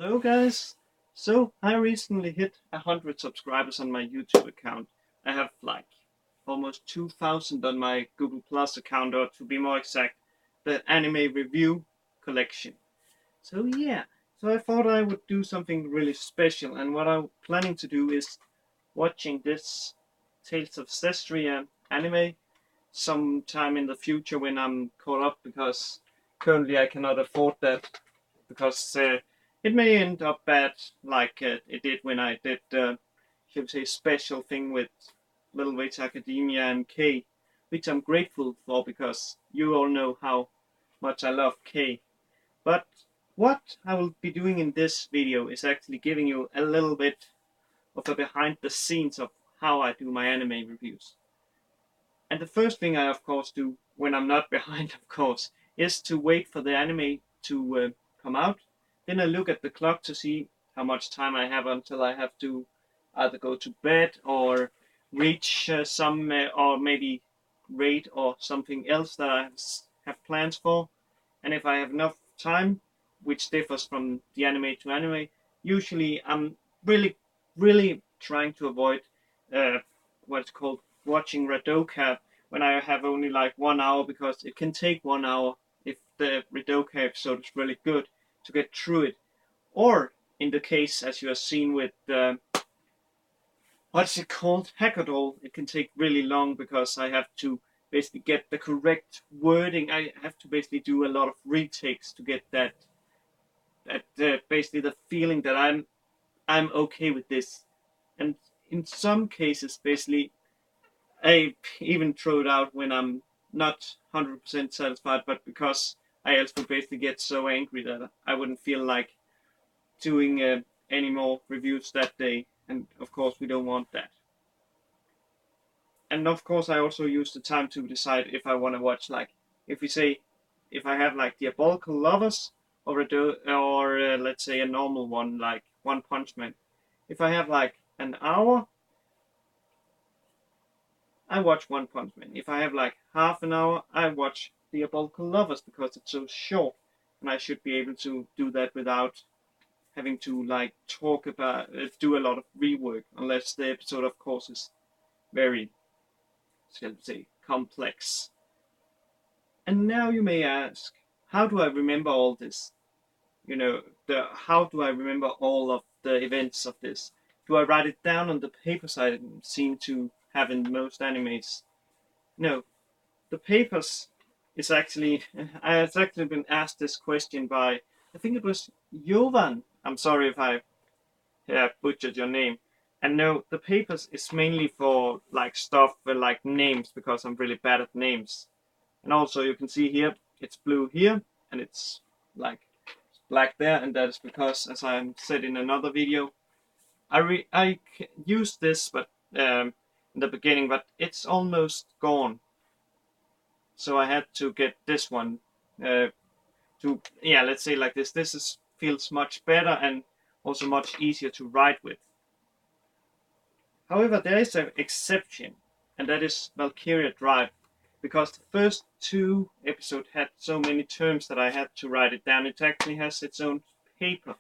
Hello guys! So I recently hit 100 subscribers on my YouTube account. I have like almost 2,000 on my Google Plus account, or to be more exact, the anime review collection. So yeah, so I thought I would do something really special, and what I'm planning to do is watching this Tales of Cestria anime sometime in the future when I'm caught up, because currently I cannot afford that, because it may end up bad like it did when I did should say special thing with Little Witch Academia and K, which I'm grateful for because you all know how much I love K. But what I will be doing in this video is actually giving you a little bit of a behind the scenes of how I do my anime reviews. And the first thing I of course do when I'm not behind, of course, is to wait for the anime to come out. Then I look at the clock to see how much time I have until I have to either go to bed or reach some or maybe raid or something else that I have plans for. And if I have enough time, which differs from the anime to anime, usually I'm really trying to avoid uh, what's called watching Radoka when I have only like 1 hour, because it can take 1 hour if the Radoka episode is really good to get through it. Or in the case, as you have seen with what's it called, Hackadoll, it can take really long because I have to basically get the correct wording. I have to basically do a lot of retakes to get that basically the feeling that I'm okay with this. And in some cases, basically, I even throw it out when I'm not 100% satisfied, but because I also basically get so angry that I wouldn't feel like doing any more reviews that day. And of course, we don't want that. And of course, I also use the time to decide if I want to watch, like, if we say, if I have like Diabolical Lovers or let's say a normal one like One Punch Man. If I have like an hour, I watch One Punch Man. If I have like half an hour, I watch Diabolical Lovers because it's so short, and I should be able to do that without having to like talk about do a lot of rework, unless the episode, of course, is very, shall we say, complex. And now you may ask, how do I remember all this? How do I remember all of the events of this? Do I write it down on the papers I seem to have in most animes? No, the papers is actually, I have actually been asked this question by, I think it was Jovan. I'm sorry if I butchered your name. And no, the papers is mainly for like stuff like names, because I'm really bad at names. And also you can see here, it's blue here, and it's like black there, and that is because, as I said in another video, I used this, but in the beginning, but it's almost gone. So I had to get this one uh, to, yeah, let's say like this. This is feels much better and also much easier to write with. However, there is an exception, and that is Valkyria Drive, because the first two episodes had so many terms that I had to write it down. It actually has its own paper.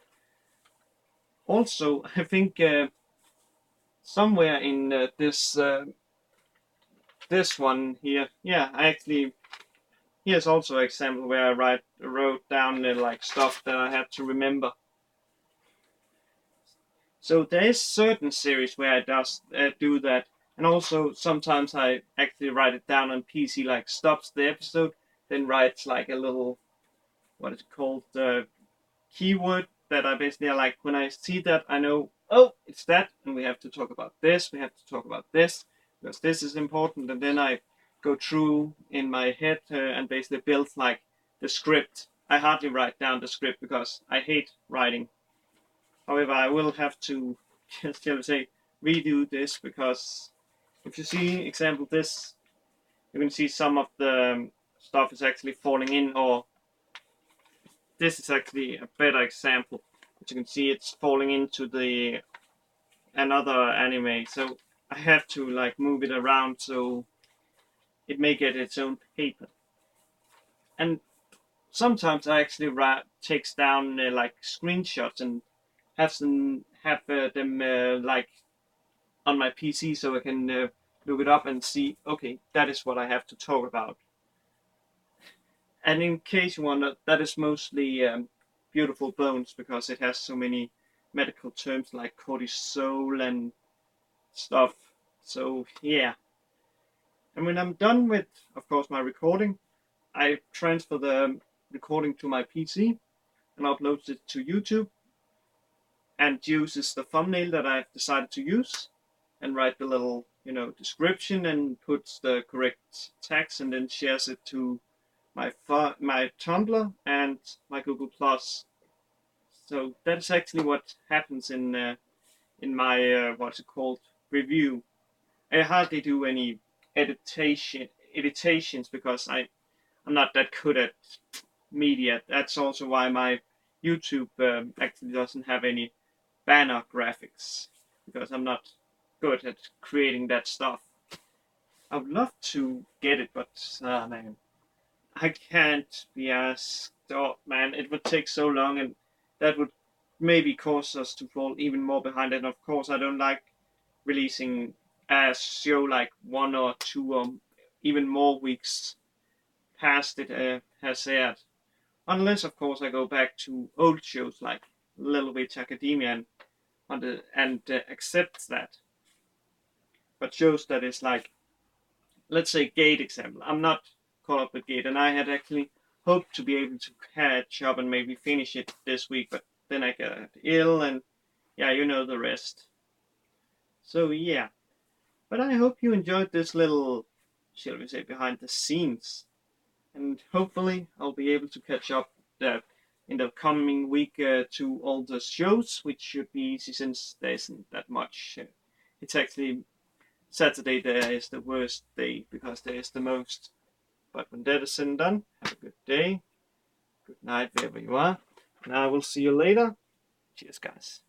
Also, I think somewhere in this one here, yeah, I actually, here's also an example where I wrote down like stuff that I had to remember. So there is certain series where I do that, and also sometimes I actually write it down on PC, like stops the episode, then writes like a little, what is it called, keyword that I basically like, when I see that I know, oh, it's that, and we have to talk about this, we have to talk about this, because this is important, and then I go through in my head and basically build like the script. I hardly write down the script because I hate writing. However, I will have to just say redo this, because if you see example this, you can see some of the stuff is actually falling in, or this is actually a better example. As you can see, it's falling into the another anime, so I have to like move it around so it may get its own paper. And sometimes I actually takes down like screenshots and have them like on my PC, so I can look it up and see. Okay, that is what I have to talk about. And in case you wonder, that is mostly beautiful bones because it has so many medical terms like cortisol and stuff. So yeah. And when I'm done with, of course, my recording, I transfer the recording to my PC and upload it to YouTube and uses the thumbnail that I've decided to use and write the little, description and puts the correct text and then shares it to my Tumblr and my Google Plus. So that's actually what happens in my what's it called, review. I hardly do any editations because I'm not that good at media. That's also why my YouTube actually doesn't have any banner graphics because I'm not good at creating that stuff. I would love to get it, but man, I can't be asked. Oh man, it would take so long, and that would maybe cause us to fall even more behind. And of course, I don't like releasing a show like 1 or 2 or even more weeks past it has aired. Unless, of course, I go back to old shows like Little Witch Academia and accept that. But shows that is like, let's say, Gate example. I'm not caught up with Gate, and I had actually hoped to be able to catch up and maybe finish it this week, but then I got ill, and yeah, you know the rest. So yeah, but I hope you enjoyed this little, shall we say, behind the scenes, and hopefully I'll be able to catch up in the coming week to all the shows, which should be easy since there isn't that much. It's actually Saturday there is the worst day because there is the most. But when that is said and done, have a good day, good night wherever you are, and I will see you later. Cheers, guys.